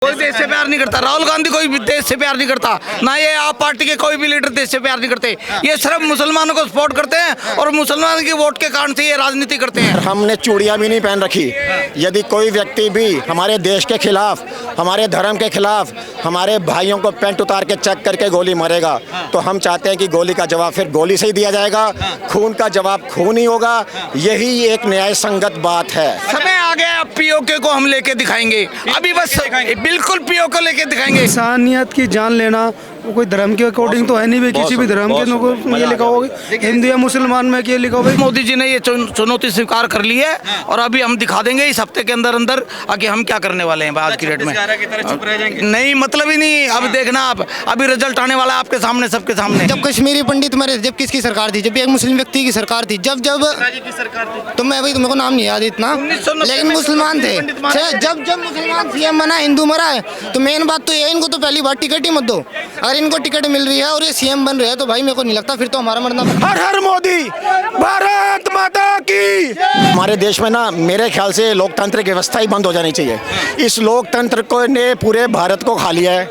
कोई देश से प्यार नहीं करता। राहुल गांधी कोई भी देश से प्यार नहीं करता, ना ये आप पार्टी के कोई भी लीडर देश से प्यार नहीं करते। ये सिर्फ मुसलमानों को सपोर्ट करते हैं और मुसलमान की वोट के कारण से ये राजनीति करते हैं। हमने चूड़ियाँ भी नहीं पहन रखी। यदि कोई व्यक्ति भी हमारे देश के खिलाफ, हमारे धर्म के खिलाफ, हमारे भाइयों को पैंट उतार के चेक करके गोली मारेगा, तो हम चाहते हैं कि गोली का जवाब फिर गोली से ही दिया जाएगा, खून का जवाब खून ही होगा। यही एक न्याय संगत बात है। समय आ गया, अब पीओके को हम लेके दिखाएंगे। अभी बस बिल्कुल पीओके को लेके दिखाएंगे। इंसानियत की जान लेना वो कोई धर्म के अकॉर्डिंग तो है नहीं भाई, किसी भी धर्म के ये लिखा होगा, हिंदू या मुसलमान में ये लिखा होगा। मोदी जी ने ये चुनौती स्वीकार कर ली है और अभी हम दिखा देंगे इस हफ्ते के अंदर अंदर आगे हम क्या करने वाले हैं आज की डेट में। नहीं, मतलब ही नहीं। अब देखना आप, अभी रिजल्ट आने वाला है आपके सामने, सबके सामने। जब कश्मीरी पंडित मरे, जब किसकी सरकार थी? जब एक मुस्लिम व्यक्ति की सरकार थी। जब तो मैं भाई, मेरे को नाम नहीं याद इतना, लेकिन मुसलमान थे। जब मुसलमान सीएम बना, हिंदू मरा है, तो मेन बात तो ये, इनको तो पहली बार टिकट ही मत दो। अगर इनको टिकट मिल रही है और ये सीएम बन रहे हैं, तो भाई मेरे को नहीं लगता फिर तो हमारा मरना। हर हर मोदी, भारत माता की। हमारे देश में ना मेरे ख्याल से लोकतांत्रिक व्यवस्था ही बंद हो जानी चाहिए। इस लोकतंत्र को ने पूरे भारत को खा लिया है।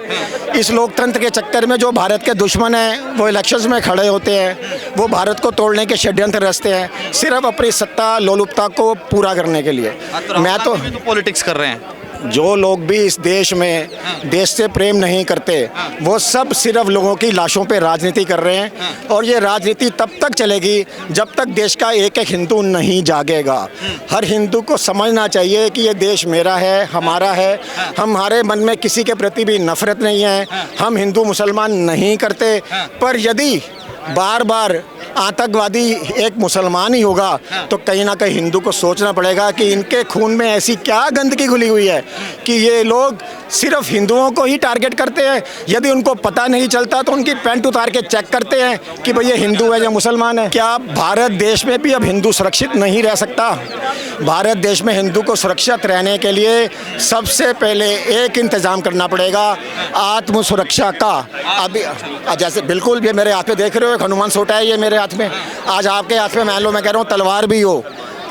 इस लोकतंत्र के चक्कर में जो भारत के दुश्मन हैं वो इलेक्शंस में खड़े होते हैं, वो भारत को तोड़ने के षड्यंत्र रचते हैं, सिर्फ अपनी सत्ता लोलुपता को पूरा करने के लिए। मैं तो पॉलिटिक्स कर रहे हैं। जो लोग भी इस देश में देश से प्रेम नहीं करते, वो सब सिर्फ लोगों की लाशों पे राजनीति कर रहे हैं। और ये राजनीति तब तक चलेगी जब तक देश का एक एक हिंदू नहीं जागेगा। हर हिंदू को समझना चाहिए कि ये देश मेरा है, हमारा है। हमारे मन में किसी के प्रति भी नफरत नहीं है, हम हिंदू मुसलमान नहीं करते। पर यदि बार बार आतंकवादी एक मुसलमान ही होगा, तो कहीं ना कहीं हिंदू को सोचना पड़ेगा कि इनके खून में ऐसी क्या गंदगी घुली हुई है कि ये लोग सिर्फ हिंदुओं को ही टारगेट करते हैं। यदि उनको पता नहीं चलता तो उनकी पैंट उतार के चेक करते हैं कि भाई ये हिंदू है या मुसलमान है। क्या भारत देश में भी अब हिंदू सुरक्षित नहीं रह सकता? भारत देश में हिंदू को सुरक्षित रहने के लिए सबसे पहले एक इंतज़ाम करना पड़ेगा, आत्म सुरक्षा का। अभी जैसे बिल्कुल ये मेरे हाथ में देख रहे हो, एक हनुमान सोटा है ये मेरे हाथ में। आज आपके हाथ में मान लो मैं कह रहा हूँ तलवार भी हो,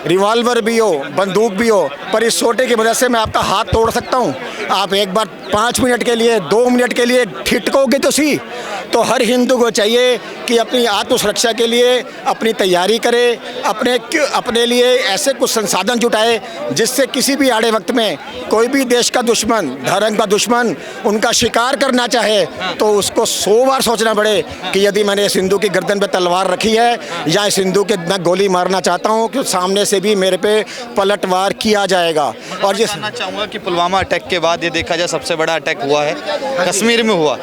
रिवॉल्वर भी हो, बंदूक भी हो, पर इस सोटे की वजह से मैं आपका हाथ तोड़ सकता हूँ। आप एक बार 5 मिनट के लिए, 2 मिनट के लिए ठिठकोगे तो सी। तो हर हिंदू को चाहिए कि अपनी आत्मसुरक्षा के लिए अपनी तैयारी करे, अपने लिए ऐसे कुछ संसाधन जुटाए जिससे किसी भी आड़े वक्त में कोई भी देश का दुश्मन, धर्म का दुश्मन उनका शिकार करना चाहे तो उसको 100 बार सोचना पड़े कि यदि मैंने इस हिंदू की गर्दन पे तलवार रखी है या इस हिंदू के मैं गोली मारना चाहता हूँ, कि सामने से भी मेरे पे पलटवार किया जाएगा। और ये जानना चाहूँगा कि पुलवामा अटैक के बाद ये देखा जाए सबसे बड़ा अटैक हुआ है कश्मीर में हुआ।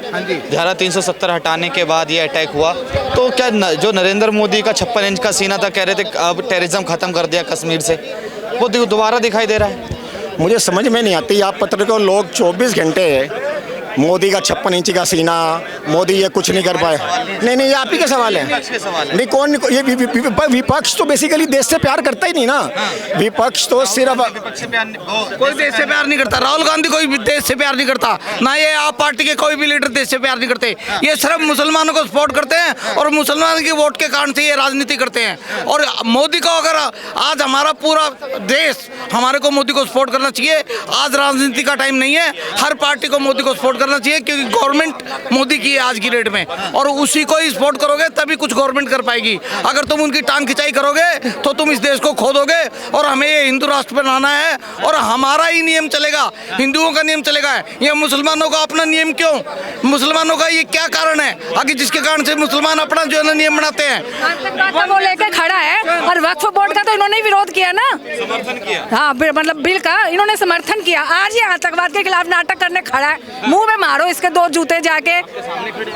धारा 370 हटाने के बाद ये अटैक हुआ, तो क्या जो नरेंद्र मोदी का 56 इंच का सीना था, कह रहे थे अब टेररिज्म खत्म कर दिया कश्मीर से, वो दोबारा दिखाई दे रहा है? मुझे समझ में नहीं आती। आप पत्रकार लोग 24 घंटे मोदी का 56 इंच का सीना, मोदी ये कुछ नहीं कर पाए। नहीं, ये आप ही का सवाल है। नहीं, कौन ये विपक्ष तो बेसिकली देश से प्यार करता ही नहीं ना। विपक्ष तो सिर्फ कोई देश से प्यार नहीं करता। राहुल गांधी कोई देश से प्यार नहीं करता, ना ये आप पार्टी के कोई भी लीडर देश से प्यार नहीं करते। ये सिर्फ मुसलमानों को सपोर्ट करते हैं और मुसलमान की वोट के कारण से ये राजनीति करते हैं। और मोदी को अगर आज हमारा पूरा देश हमारे को मोदी को सपोर्ट करना चाहिए। आज राजनीति का टाइम नहीं है, हर पार्टी को मोदी को सपोर्ट करना चाहिए, क्योंकि गवर्नमेंट मोदी की है आज की डेट में, और उसी को ही सपोर्ट करोगे तभी कुछ गवर्नमेंट कर पाएगी। अगर तुम उनकी टांग खिंचाई करोगे तो तुम इस देश को खो दोगे। और हमें ये हिंदू राष्ट्र बनाना है और हमारा ही नियम चलेगा, हिंदुओं का नियम चलेगा। ये मुसलमानों का अपना नियम क्यों? मुसलमानों का ये क्या कारण है आगे जिसके कारण से मुसलमान अपना जो है ना नियम बनाते हैं? वो लेकर खड़ा है और वक्फ बोर्ड का तो इन्होंने विरोध किया ना, समर्थन किया। हाँ, मतलब बिल का इन्होंने समर्थन किया। आज ये आतंकवाद के खिलाफ नाटक करने खड़ा है। मुंह में मारो इसके 2 जूते जाके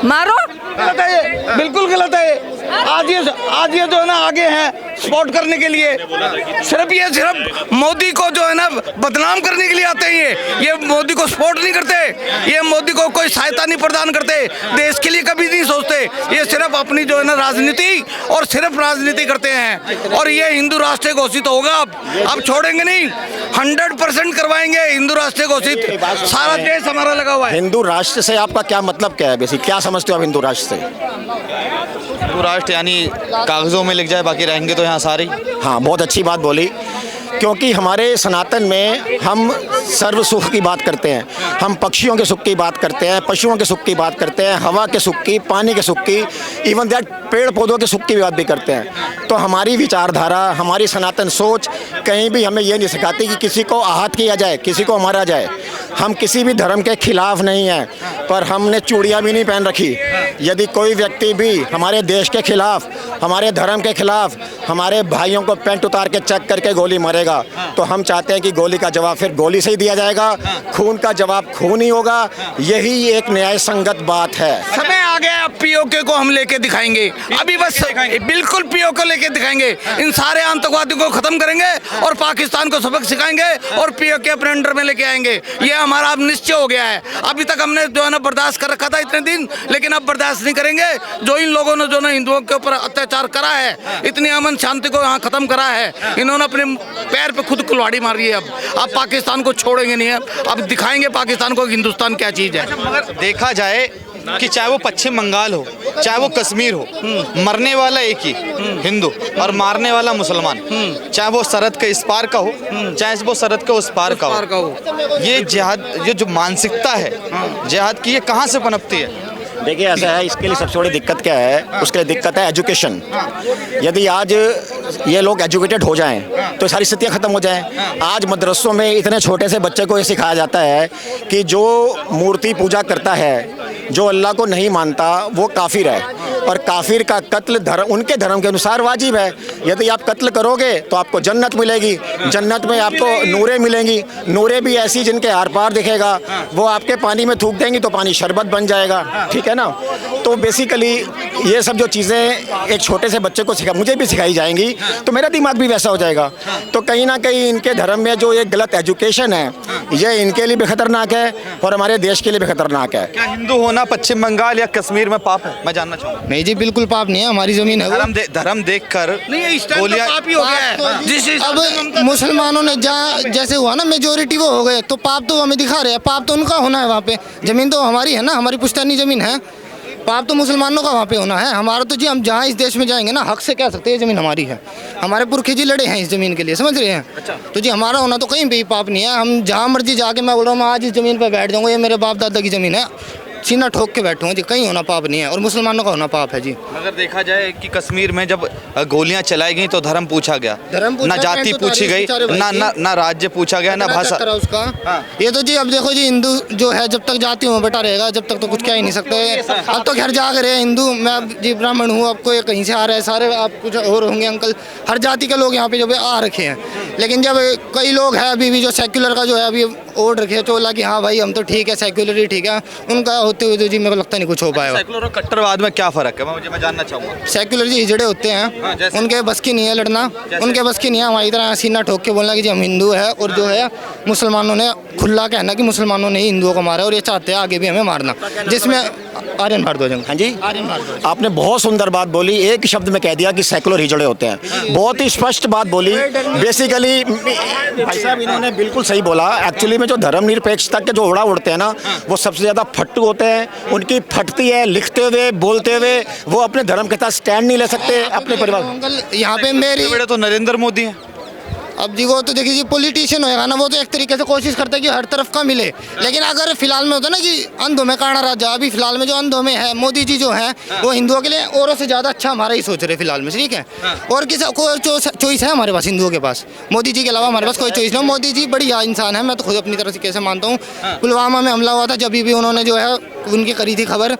मारो। गलत है ये, बिल्कुल गलत है ये। आज ये जो है ना आगे है सपोर्ट करने के लिए, सिर्फ मोदी को जो है ना बदनाम करने के लिए आते हैं। ये मोदी को सपोर्ट नहीं करते, ये मोदी को कोई सहायता नहीं प्रदान करते, देश के लिए कभी नहीं सोचते। ये सिर्फ अपनी जो है ना राजनीति और सिर्फ राजनीति करते हैं। और ये हिंदू राष्ट्र घोषित होगा, अब छोड़ेंगे नहीं, 100% करवाएंगे हिंदू राष्ट्र घोषित। सारा देश हमारा लगा हुआ है। हिंदू राष्ट्र से आपका क्या मतलब क्या है? बेसिक क्या समझते हो आप हिंदू राष्ट्र से? हिंदू राष्ट्र यानी कागजों में लिख जाए, बाकी रहेंगे तो यहाँ सारे। हाँ, बहुत अच्छी बात बोली। क्योंकि हमारे सनातन में हम सर्व सुख की बात करते हैं, हम पक्षियों के सुख की बात करते हैं, पशुओं के सुख की बात करते हैं, हवा के सुख की, पानी के सुख की, इवन दैट पेड़ पौधों के सुख की बात भी करते हैं। तो हमारी विचारधारा, हमारी सनातन सोच कहीं भी हमें ये नहीं सिखाती कि किसी को आहत किया जाए, किसी को मारा जाए। हम किसी भी धर्म के खिलाफ नहीं हैं, पर हमने चूड़ियाँ भी नहीं पहन रखी। यदि कोई व्यक्ति भी हमारे देश के खिलाफ, हमारे धर्म के खिलाफ, हमारे भाइयों को पैंट उतार के चेक करके गोली मारेगा, तो हम चाहते हैं कि गोली का जवाब फिर गोली से ही दिया जाएगा, खून का जवाब खून ही होगा। यही एक न्याय संगत बात है। समय आ गया, अब पीओके को हम लेके दिखाएंगे। अभी बस बिल्कुल पीओके लेके दिखाएंगे। इन सारे आतंकवादियों को खत्म करेंगे और पाकिस्तान को सबक सिखाएंगे और पीओके अपने अंडर में लेके आएंगे। ये हमारा अब निश्चय हो गया है। अभी तक हमने जो है ना बर्दाश्त कर रखा था इतने दिन, लेकिन अब बर्दाश्त नहीं करेंगे। जो इन लोगों ने जो ना हिंदुओं के ऊपर अत्याचार करा है, इतनी अमन शांति को यहाँ खत्म करा है, इन्होंने अपने पैर पे खुद कुल्हाड़ी मारी है। अब पाकिस्तान को छोड़ेंगे नहीं है, अब दिखाएंगे पाकिस्तान को हिंदुस्तान क्या चीज है। मगर देखा जाए कि चाहे वो पश्चिम बंगाल हो, चाहे वो कश्मीर हो, मरने वाला एक ही हिंदू और मारने वाला मुसलमान, चाहे वो सरहद के इस पार का हो, चाहे वो सरहद के उस पार का हो। ये जिहाद, ये जो मानसिकता है जिहाद की, ये कहाँ से पनपती है? देखिए ऐसा है, इसके लिए सबसे बड़ी दिक्कत क्या है? उसके लिए दिक्कत है एजुकेशन। यदि आज ये लोग एजुकेटेड हो जाएं तो सारी स्थितियाँ खत्म हो जाएं। आज मदरसों में इतने छोटे से बच्चे को ये सिखाया जाता है कि जो मूर्ति पूजा करता है, जो अल्लाह को नहीं मानता, वो काफिर है, और काफिर का कत्ल धर्म, उनके धर्म के अनुसार वाजिब है। यदि आप कत्ल करोगे तो आपको जन्नत मिलेगी, जन्नत में आपको नूरें मिलेंगी, नूरें भी ऐसी जिनके आर पार दिखेगा, वो आपके पानी में थूक देंगी तो पानी शरबत बन जाएगा। ठीक है ना? तो बेसिकली ये सब जो चीज़ें एक छोटे से बच्चे को मुझे भी सिखाई जाएंगी तो मेरा दिमाग भी वैसा हो जाएगा। तो कहीं ना कहीं इनके धर्म में जो ये गलत एजुकेशन है, ये इनके लिए भी खतरनाक है और हमारे देश के लिए भी खतरनाक है। क्या हिंदू होना पश्चिम बंगाल या कश्मीर में पाप है? मैं जानना चाहूँगा। नहीं जी, बिल्कुल पाप नहीं है, हमारी जमीन है वो। धर्म देख कर गोलियां पाप ही हो गया है। जिस अब मुसलमानों ने जहाँ जैसे हुआ ना, मेजोरिटी वो हो गए, तो पाप तो हमें दिखा रहे हैं। पाप तो उनका होना है वहाँ पे, जमीन तो हमारी है ना, हमारी पुश्तैनी जमीन है। पाप तो मुसलमानों का वहाँ पे होना है। हमारा तो जी, हम जहाँ इस देश में जाएंगे ना, हक से कह सकते हैं ये ज़मीन हमारी है, हमारे पुरखे जी लड़े हैं इस ज़मीन के लिए, समझ रहे हैं? तो जी हमारा होना तो कहीं भी पाप नहीं है। हम जहाँ मर्जी जाके, मैं बोल रहा हूँ, मैं आज इस ज़मीन पर बैठ जाऊँगा, ये मेरे बाप दादा की ज़मीन है, सीना ठोक के बैठूंगा जी, कहीं होना पाप नहीं है, और मुसलमानों का होना पाप है जी। अगर देखा जाए कि कश्मीर में जब गोलियां चलाई गई तो धर्म पूछा गया, ना जाति पूछी गई, ना राज्य पूछा गया, ना भाषा उसका। ये तो जी अब देखो जी, हिंदू जो है जब तक जातियों में बटा रहेगा, जब तक तो कुछ कह ही नहीं सकते। अब तो घर जाग रहे हैं हिंदू, मैं अब जी ब्राह्मण हूँ, आपको ये कहीं से आ रहा है, सारे आप कुछ और होंगे अंकल, हर जाति के लोग यहाँ पे जब आ रखे हैं। लेकिन जब कई लोग हैं अभी भी जो सेक्युलर का जो है अभी ओढ़ रखे चोला कि हाँ भाई हम तो ठीक है, सेक्युलर ही ठीक है, उनका होते हुए तो जी मेरे को लगता नहीं कुछ हो पाएगा। सेक्युलर और कट्टरवाद में क्या फ़र्क है, मैं जानना चाहूँगा। सेक्युलर जी हिजड़े होते हैं, उनके बस की नहीं है लड़ना, उनके बस की नहीं है हमारी तरह सीना ठोक के बोलना कि जी हम हिंदू है, और जो है मुसलमानों ने खुला कहना कि मुसलमानों ने ही हिंदुओं को मारा और ये चाहते हैं आगे भी हमें मारना, जिसमें आर्यन भारद्वाज। हाँ जी, आपने बहुत सुंदर बात बोली, एक शब्द में कह दिया कि सेकुलर हिजड़े होते हैं, बहुत ही स्पष्ट बात बोली। बेसिकली भाई साहब इन्होंने बिल्कुल सही बोला। एक्चुअली में जो धर्मनिरपेक्षता के जो उड़ा उड़ते हैं ना, वो सबसे ज़्यादा फट्टू होते हैं। उनकी फटती है लिखते हुए, बोलते हुए, वो अपने धर्म के साथ स्टैंड नहीं ले सकते अपने परिवार। अंकल यहाँ पे मेरी तो नरेंद्र मोदी है। अब जी वो तो देखिए जी पॉलिटिशियन होएगा ना, वो तो एक तरीके से कोशिश करता है कि हर तरफ का मिले। लेकिन अगर फिलहाल में होता है ना कि अंधों में काना राजा, अभी फिलहाल में जो अंधों में है मोदी जी जो है, वो हिंदुओं के लिए औरों से ज़्यादा अच्छा हमारा ही सोच रहे फिलहाल में, ठीक है। और किसी को चॉइस है हमारे पास हिंदुओं के पास, मोदी जी के अलावा हमारे पास कोई चॉइस नहीं। मोदी जी बढ़िया इंसान है, मैं तो खुद अपनी तरफ से कैसे मानता हूँ। पुलवामा में हमला हुआ था, जब भी उन्होंने जो है उनकी करी थी खबर,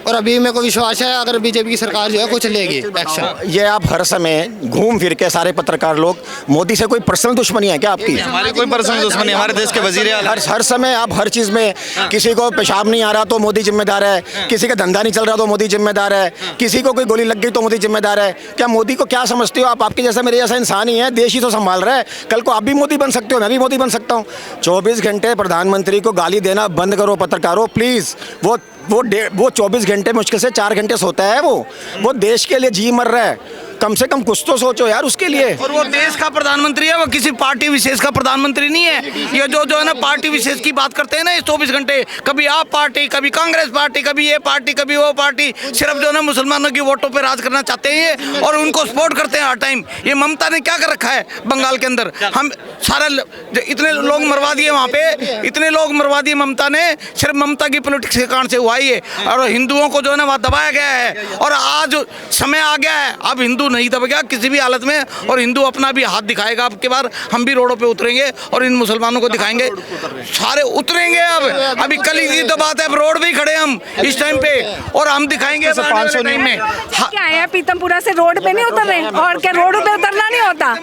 और अभी मेरे को विश्वास है अगर बीजेपी की सरकार जो है कुछ लेगी एक्शन। ये आप हर समय घूम फिर के सारे पत्रकार लोग, मोदी से कोई पर्सनल दुश्मनी है क्या आपकी? हमारी कोई पर्सनल दुश्मनी, हमारे देश के वजीर हर समय आप हर चीज़ में, किसी को पेशाब नहीं आ रहा तो मोदी जिम्मेदार है, किसी का धंधा नहीं चल रहा तो मोदी जिम्मेदार है, किसी को कोई गोली लग गई तो मोदी जिम्मेदार है। क्या मोदी को क्या समझते हो आप? आपके जैसा मेरे जैसा इंसान ही है, देश ही तो संभाल रहा है। कल को आप भी मोदी बन सकते हो, मैं भी मोदी बन सकता हूँ। 24 घंटे प्रधानमंत्री को गाली देना बंद करो पत्रकारों प्लीज़। वो 24 घंटे मुश्किल से 4 घंटे सोता है, वो देश के लिए जी मर रहा है। कम से कम कुछ तो सोचो यार उसके लिए। और वो देश का प्रधानमंत्री है, वो किसी पार्टी विशेष का प्रधानमंत्री नहीं है। ये जो है ना पार्टी विशेष की बात करते हैं ना, ये 24 घंटे कभी आप पार्टी, कभी कांग्रेस पार्टी, कभी ये पार्टी, कभी वो पार्टी, सिर्फ जो है ना मुसलमानों की वोटों पे राज करना चाहते हैं ये, और उनको सपोर्ट करते हैं हर टाइम। ये ममता ने क्या कर रखा है बंगाल के अंदर, हम सारा इतने लोग मरवा दिए वहाँ पे, इतने लोग मरवा दिए ममता ने, सिर्फ ममता की पॉलिटिक्स के कारण से हुआ ही है। और हिंदुओं को जो है ना वहाँ दबाया गया है, और आज समय आ गया है, अब हिंदू नहीं दब गया किसी भी हालत में, और हिंदू अपना भी हाथ दिखाएगा। अब के बार हम भी रोडों पे उतरेंगे और इन मुसलमानों को दिखाएंगे, सारे उतरेंगे। अब अभी कल की तो बात है, अब रोड पे ही खड़े हम इस टाइम पे, और हम दिखाएंगे 500 टाइम में। क्या है पीतमपुरा से रोड पे नहीं उतर रहे, और क्या रोड पे उतरना नहीं होता?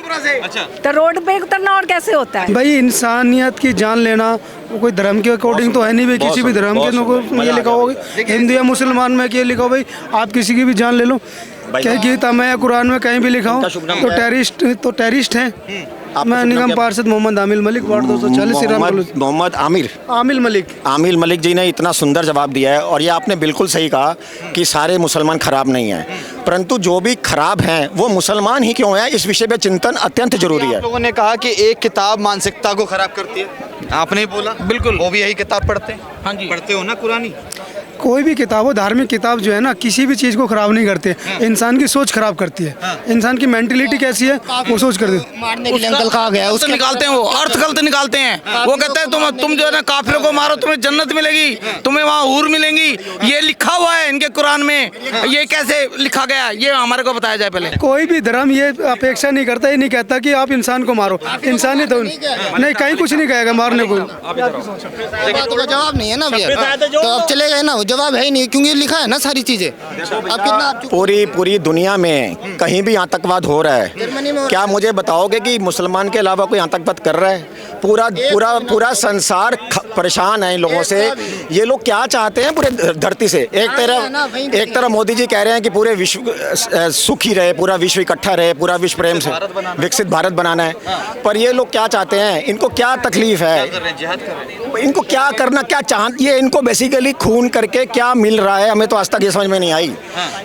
तो रोड पे उतरना और कैसे होता है? भाई इंसानियत की जान लेना वो कोई धर्म के अकॉर्डिंग तो है नहीं भाई, किसी भी धर्म के को ये लिखा होगा हिंदू या मुसलमान में ये लिखा हो भाई आप किसी की भी जान ले लो, क्या गीता में या कुरान में कहीं भी लिखा हो तो टेररिस्ट हैं। मैं निगम पार्षद मोहम्मद आमिर मलिक, वार्ड 240 मोहम्मद आमिर मलिक जी ने इतना सुंदर जवाब दिया है, और ये आपने बिल्कुल सही कहा कि सारे मुसलमान खराब नहीं हैं, परंतु जो भी खराब हैं वो मुसलमान ही क्यों हैं, इस विषय पे चिंतन अत्यंत जरूरी है। लोगों ने कहा कि एक किताब मानसिकता को खराब करती है, आपने ही बोला बिल्कुल, वो भी यही किताब पढ़ते हैं। हाँ जी, पढ़ते हो ना कुरानी? कोई भी किताब हो, धार्मिक किताब जो है ना किसी भी चीज़ को खराब नहीं करते, इंसान की सोच खराब करती है। इंसान की मेंटलिटी कैसी है वो सोच कर दे। मारने के लिए अंकल कहा गया उसको निकालते हैं, वो अर्थ गलत निकालते हैं। वो कहते हैं तुम जो है ना काफिरों को मारो तुम्हें जन्नत मिलेगी, तुम्हें वहाँ हूर मिलेंगी, ये लिखा हुआ है इनके कुरान में। ये कैसे लिखा गया ये हमारे को बताया जाए पहले। कोई भी धर्म ये अपेक्षा नहीं करता, ये नहीं कहता कि आप इंसान को मारो, इंसानियत नहीं, कहीं कुछ नहीं कहेगा मारने को। बातों का जवाब नहीं है ना भैया, तो अब चले गए ना, जवाब है ही नहीं, क्योंकि लिखा है ना सारी चीजें। अब कितना पूरी दुनिया में कहीं भी आतंकवाद हो रहा है, क्या मुझे बताओगे कि मुसलमान के अलावा कोई आतंकवाद कर रहा है? पूरा संसार परेशान है इन लोगों से। ये लोग क्या चाहते हैं पूरे धरती से? एक तरफ मोदी जी कह रहे हैं कि पूरे विश्व सुखी रहे, पूरा विश्व इकट्ठा रहे, पूरा विश्व प्रेम से विकसित भारत बनाना है, पर ये लोग क्या चाहते हैं? इनको क्या तकलीफ है? इनको क्या करना, क्या ये इनको बेसिकली खून करके क्या मिल रहा है? हमें तो आज तक ये समझ में नहीं आई।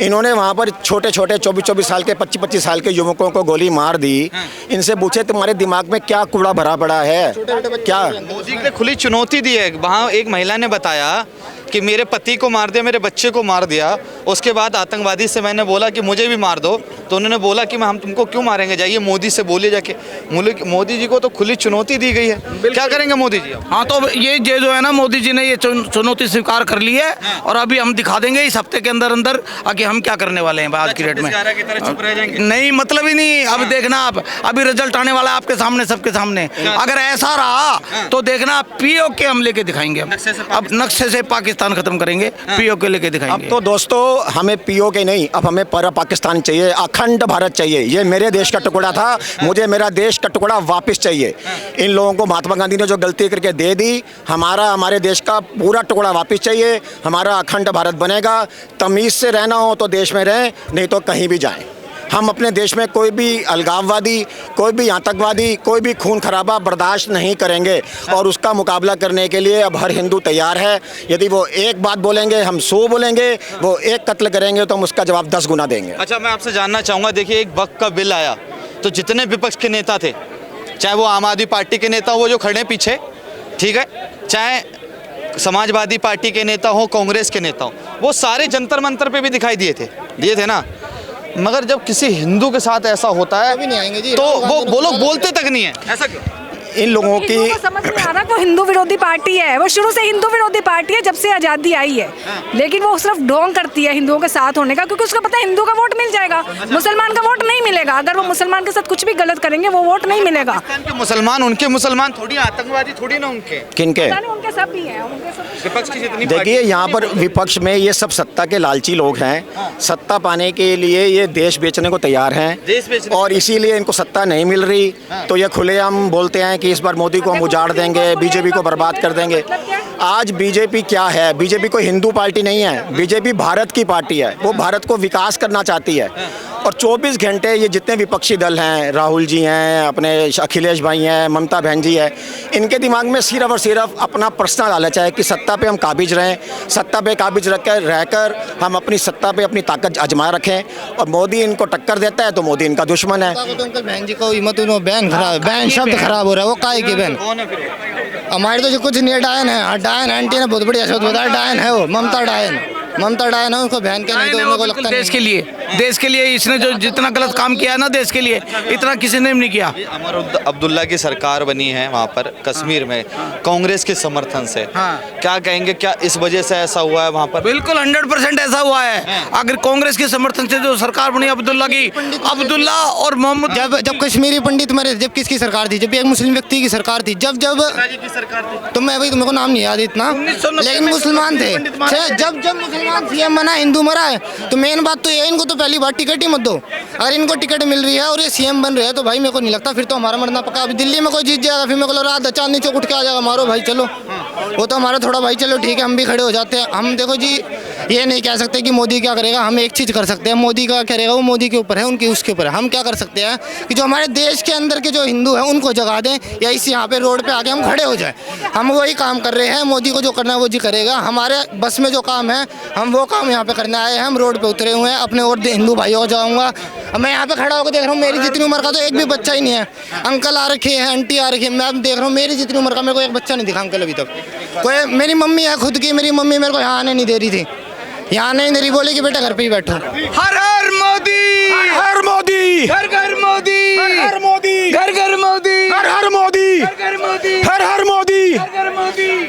इन्होंने वहाँ पर छोटे 24 साल के 25 साल के युवकों को गोली मार दी। इनसे पूछे तुम्हारे दिमाग में क्या कूड़ा भरा पड़ा है? क्या मोदी ने खुली चुनौती दी है। वहाँ एक महिला ने बताया कि मेरे पति को मार दिया, मेरे बच्चे को मार दिया, उसके बाद आतंकवादी से मैंने बोला कि मुझे भी मार दो, तो उन्होंने बोला कि हम तुमको क्यों मारेंगे, जाइए मोदी से बोलिए जाके। मोदी जी को तो खुली चुनौती दी गई है, क्या करेंगे मोदी जी? हाँ, तो ये जो है ना मोदी जी ने ये चुनौती स्वीकार कर ली है, और अभी हम दिखा देंगे इस हफ्ते के अंदर कि हम क्या करने वाले हैं आज की डेट में। नहीं, मतलब ही नहीं। अब देखना, आप अभी रिजल्ट आने वाला है आपके सामने, सबके सामने। अगर ऐसा रहा तो देखना पीओके हम लेके दिखाएंगे। अब नक्शे से पाकिस्तान खत्म करेंगे, पीओके लेके दिखाएंगे। अब तो दोस्तों हमें पीओके नहीं, अब हमें पूरा पाकिस्तान चाहिए, अखंड भारत चाहिए। ये मेरे देश का टुकड़ा था, मुझे मेरा देश का टुकड़ा वापस चाहिए। इन लोगों को महात्मा गांधी ने जो गलती करके दे दी, हमारे देश का पूरा टुकड़ा वापस चाहिए। हमारा अखंड भारत बनेगा। तमीज़ से रहना हो तो देश में रहें, नहीं तो कहीं भी जाएं। हम अपने देश में कोई भी अलगाववादी, कोई भी आतंकवादी, कोई भी खून खराबा बर्दाश्त नहीं करेंगे, और उसका मुकाबला करने के लिए अब हर हिंदू तैयार है। यदि वो एक बात बोलेंगे हम 100 बोलेंगे, वो एक कत्ल करेंगे तो हम उसका जवाब 10 गुना देंगे। अच्छा, मैं आपसे जानना चाहूँगा, देखिए एक वक्त का बिल आया तो जितने विपक्ष के नेता थे, चाहे वो आम आदमी पार्टी के नेता हो जो खड़े पीछे, ठीक है, चाहे समाजवादी पार्टी के नेता हो, कांग्रेस के नेता हो, वो सारे जंतर मंतर पे भी दिखाई दिए थे ना, मगर जब किसी हिंदू के साथ ऐसा होता है तो वो लोग बोलते तक नहीं है। ऐसा क्यों? इन लोगों की समझ नहीं आ रहा, वो हिंदू विरोधी पार्टी है, वो शुरू से हिंदू विरोधी पार्टी है जब से आज़ादी आई है, लेकिन वो सिर्फ ढोंग करती है हिंदुओं के साथ होने का, क्योंकि उसको पता है हिंदू का वोट मिल जाएगा, मुसलमान का वोट नहीं मिलेगा। अगर वो मुसलमान के साथ कुछ भी गलत करेंगे वो वोट नहीं मिलेगा। मुसलमान उनके मुसलमान थोड़ी, आतंकवादी थोड़ी ना उनके, किनके? उनके सब भी हैं, विपक्ष की जितनी। देखिए यहाँ पर विपक्ष में ये सब सत्ता के लालची लोग हैं। सत्ता पाने के लिए ये देश बेचने को तैयार हैं, और इसीलिए इनको सत्ता नहीं मिल रही तो ये खुलेआम बोलते हैं कि इस बार मोदी को हम उजाड़ देंगे, बीजेपी को बर्बाद कर देंगे। आज बीजेपी क्या है? बीजेपी कोई हिंदू पार्टी नहीं है, बीजेपी भारत की पार्टी है। वो भारत को विकास करना चाहती है। और 24 घंटे ये जितने विपक्षी दल हैं, राहुल जी हैं, अपने अखिलेश भाई हैं, ममता बहन जी है, इनके दिमाग में सिर्फ और सिर्फ अपना पर्सनल लालच है कि सत्ता पे हम काबिज रहें, सत्ता पे काबिज रहकर हम अपनी सत्ता पे अपनी ताकत आजमाए रखें। और मोदी इनको टक्कर देता है तो मोदी इनका दुश्मन है। तो अंकल बहन जी को हिम्मत उन्होंने बैन खराब, बैन शब्द खराब हो रहा है, वो काहे की बैन? हमारे तो जो कुछ नहीं है, डायन है, डायन आंटी ने बहुत बढ़िया शब्द बताया, डायन है वो, ममता डायन है, उसको बहन के नहीं तो मेरे को लगता देश के लिए, देश के लिए इसने जो जितना गलत काम किया है ना देश के लिए, इतना किसी ने नहीं किया। अमर अब्दुल्ला की सरकार बनी है वहाँ पर कश्मीर में कांग्रेस के समर्थन से, क्या कहेंगे, क्या इस वजह से ऐसा हुआ है वहाँ पर? बिल्कुल 100% ऐसा हुआ है। अगर कांग्रेस के समर्थन से जो सरकार बनी अब्दुल्ला की, अब्दुल्ला और मोहम्मद, जब कश्मीरी पंडित मरे, जब किसकी सरकार थी? जब एक मुस्लिम व्यक्ति की सरकार थी, जब तो मैं भाई मेरे को नाम नहीं याद इतना, लेकिन मुसलमान थे। जब मुसलमान सीएम बना, हिंदू मरा है, तो मेन बात तो ये, इनको तो पहली बार टिकट ही मत दो। अगर इनको टिकट मिल रही है और ये सीएम बन रहे हैं तो भाई मेरे को नहीं लगता फिर तो हमारा मरना पक्का। अभी दिल्ली में कोई जीत जाएगा, फिर मेरे को रात चांदनी चौक उठ के आ जाएगा, मारो भाई चलो, वो तो हमारा थोड़ा भाई चलो ठीक है, हम भी खड़े हो जाते हैं। हम देखो जी, ये नहीं कह सकते कि मोदी क्या करेगा, हम एक चीज़ कर सकते हैं, मोदी का करेगा वो मोदी के ऊपर है, उनकी उसके ऊपर है। हम क्या कर सकते हैं कि जो हमारे देश के अंदर के जो हिंदू हैं उनको जगा दें, या इस यहाँ पे रोड पे आके हम खड़े हो जाए। हम वही काम कर रहे हैं, मोदी को जो करना है वो जी करेगा, हमारे बस में जो काम है हम वो काम यहाँ पे करने आए हैं। हम रोड पे उतरे हुए हैं, अपने और हिंदू भाइयों को जाऊँगा। मैं यहाँ पे खड़ा होकर देख रहा हूँ, मेरी जितनी उम्र का तो एक भी बच्चा ही नहीं है। अंकल आ रखे हैं, आंटी आ रखी है, मैं देख रहा हूँ मेरी जितनी उम्र का मेरे को एक बच्चा नहीं दिखा अंकल अभी तक। कोई मेरी मम्मी है खुद की, मेरी मम्मी मेरे को यहाँ आने नहीं दे रही थी, यहाँ नहीं दे रही, बोले कि बेटा घर पे ही बैठो। हर हर मोदी, हर मोदी, घर घर मोदी, हर मोदी, घर घर मोदी, हर मोदी, घर मोदी, हर मोदी, घर मोदी।